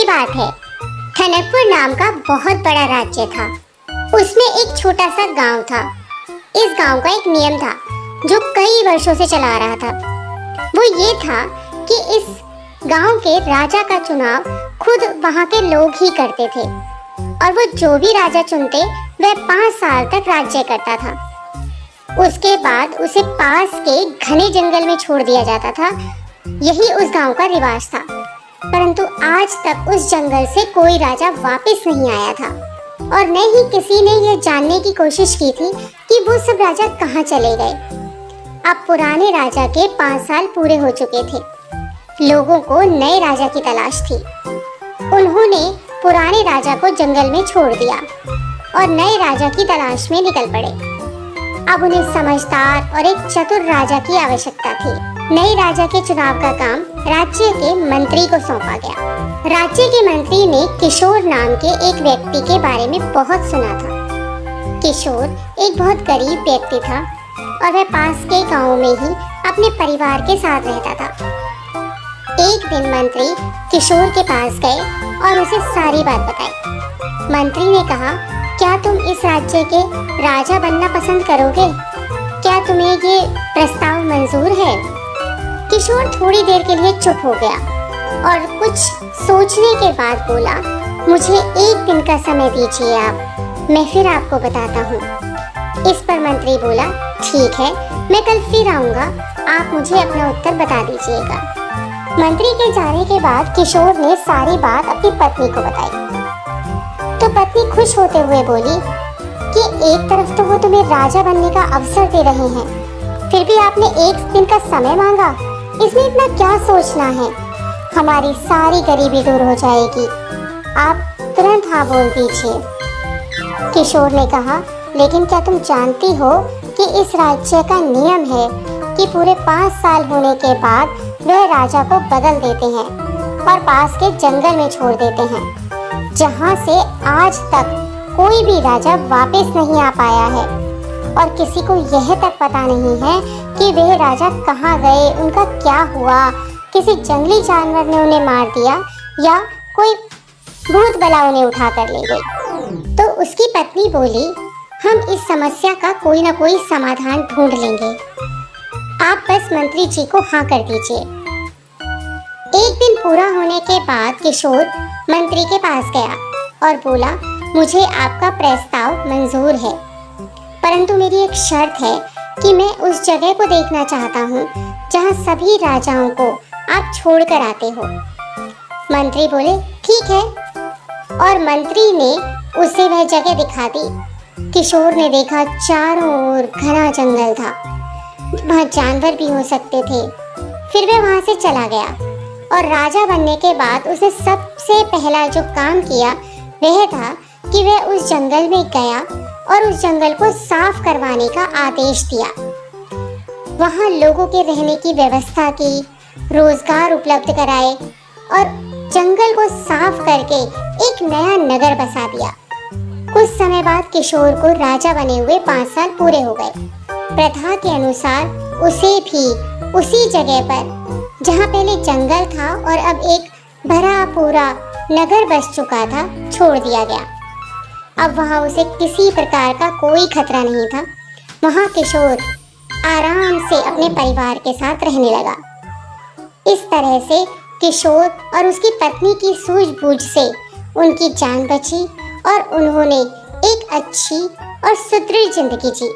की बात है। टनकपुर नाम का बहुत बड़ा राज्य था। उसमें एक छोटा सा गांव था। इस गांव का एक नियम था जो कई वर्षों से चला आ रहा था। वो ये था कि इस गांव के राजा का चुनाव खुद वहां के लोग ही करते थे और वो जो भी राजा चुनते वह 5 साल तक राज्य करता था। उसके बाद उसे पास के घने जंगल में छोड़ दिया जाता था। यही उस गांव का रिवाज था। परंतु आज तक उस जंगल से कोई राजा वापस नहीं आया था और न ही किसी ने यह जानने की कोशिश की थी कि वो सब राजा कहाँ चले गए। अब पुराने राजा के 5 साल पूरे हो चुके थे। लोगों को नए राजा की तलाश थी। उन्होंने पुराने राजा को जंगल में छोड़ दिया और नए राजा की तलाश में निकल पड़े। अब उन्हें समझदार और एक चतुर राजा की आवश्यकता थी। नए राजा के चुनाव का काम राज्य के मंत्री को सौंपा गया। राज्य के मंत्री ने किशोर नाम के एक व्यक्ति के बारे में बहुत सुना था। किशोर एक बहुत गरीब व्यक्ति था और वह पास के गांव में ही अपने परिवार के साथ रहता था। एक दिन मंत्री किशोर के पास गए और उसे सारी बात बताई। मंत्री ने कहा, क्या तुम इस राज्य के राजा बनना पसंद करोगे? क्या तुम्हें ये प्रस्ताव मंजूर है? किशोर थोड़ी देर के लिए चुप हो गया और कुछ सोचने के बाद बोला, मुझे 1 दिन का समय दीजिए आप, मैं फिर आपको बताता हूँ। इस पर मंत्री बोला, ठीक है, मैं कल फिर आऊँगा, आप मुझे अपना उत्तर बता दीजिएगा। मंत्री के जाने के बाद किशोर ने सारी बात अपनी पत्नी को बताई। तो पत्नी खुश होते हुए बोली कि एक तरफ तो वो तुम्हें राजा बनने का अवसर दे रहे हैं, फिर भी आपने 1 दिन का समय मांगा, इसमें इतना क्या सोचना है? हमारी सारी गरीबी दूर हो जाएगी, आप तुरंत हाँ बोल दीजिए। किशोर ने कहा, लेकिन क्या तुम जानती हो कि इस राज्य का नियम है कि पूरे 5 साल होने के बाद वह राजा को बदल देते हैं और पास के जंगल में छोड़ देते हैं, जहाँ से आज तक कोई भी राजा वापस नहीं आ पाया है और किसी को यह तक पता नहीं है कि वह राजा कहाँ गए, उनका क्या हुआ, किसी जंगली जानवर ने उन्हें मार दिया या कोई भूत बला उन्हें उठा कर ले गई। तो उसकी पत्नी बोली, हम इस समस्या का कोई ना कोई समाधान ढूंढ लेंगे, आप बस मंत्री जी को हाँ कर दीजिए। 1 दिन पूरा होने के बाद किशोर मंत्री के पास गया और बोला, मुझे आपका प्रस्ताव मंजूर है, परंतु मेरी एक शर्त है कि मैं उस जगह को देखना चाहता हूँ जहाँ सभी राजाओं को आप छोड़ कर आते हो। मंत्री बोले, ठीक है, और मंत्री ने उसे वह जगह दिखा दी। किशोर ने देखा चारों ओर घना जंगल था, वहाँ जानवर भी हो सकते थे। फिर वह वहाँ से चला गया और राजा बनने के बाद उसने सबसे पहला जो काम किया वह था कि वह उस जंगल में गया और उस जंगल को साफ करवाने का आदेश दिया। वहाँ लोगों के रहने की व्यवस्था की, रोजगार उपलब्ध कराए और जंगल को साफ करके एक नया नगर बसा दिया। कुछ समय बाद किशोर को राजा बने हुए 5 साल पूरे हो गए। प्रथा के अनुसार उसे भी उसी जगह पर जहाँ पहले जंगल था और अब एक भरा पूरा नगर बस चुका था, छोड़ दिया गया। अब वहाँ उसे किसी प्रकार का कोई खतरा नहीं था। वहाँ किशोर आराम से अपने परिवार के साथ रहने लगा। इस तरह से किशोर और उसकी पत्नी की सूझबूझ से उनकी जान बची और उन्होंने एक अच्छी और सुदृढ़ जिंदगी जी।